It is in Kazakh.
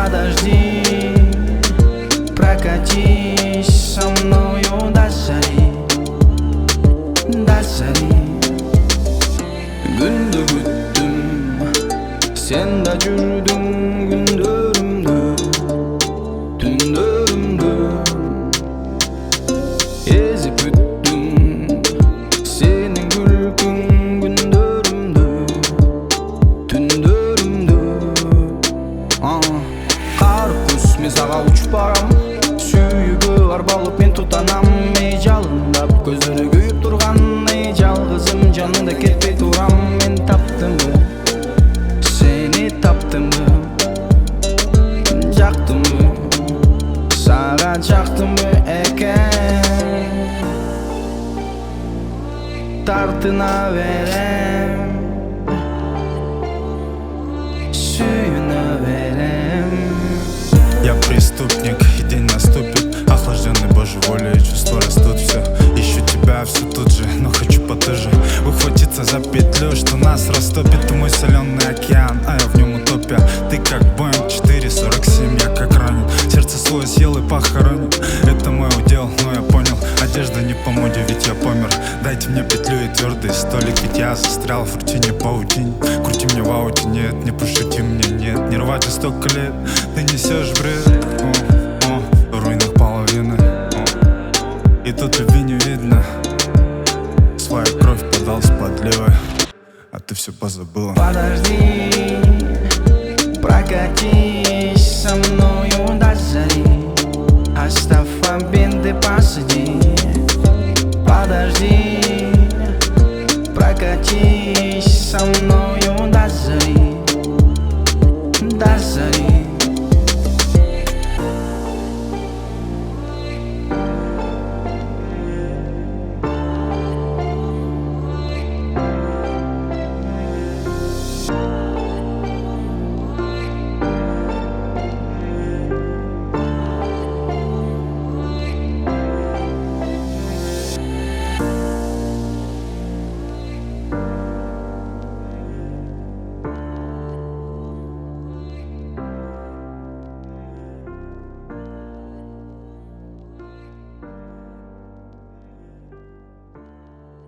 Подожди, прокатись со мною до зари, до зари. Күнді күттім, сен да жүрдің күндерімді, түндерімді. Езіп өттім сенің күлкің күндерімді, түндерімді. Қар күз мен саған ұшып барам, сүйігі арбалып мен тұтанам. Ей жалындап көздері күйіп тұрған, ей жалғызым жаныңда кетпей тұрам. Мен таптым ба, сені таптым ба, жақтым ба, саған жақтым ба екен. Тартына берем, сүйіні берем. Я преступник, и день наступит, охлажденный Божьей волей, чувства растут все. Ищу тебя все тут же, но хочу потуже ухватиться за петлю, что нас растопит. Ты мой соленый океан, а я в нем утопия. Ты как Боинг 447, я как ранен, сердце свое съел и похоронил. Это мой удел, но я понял, одежда не по моде, ведь я помер. Дайте мне петлю и твердый столик, ведь я застрял в рутине паутине. Крути мне в ауте, нет, не пошути мне, нет, не рвать и столько лет. Ты несешь бред, в руинах половины, и тут любви не видно. Свою кровь подал с подливой, а ты все позабыла. Подожди, прокатись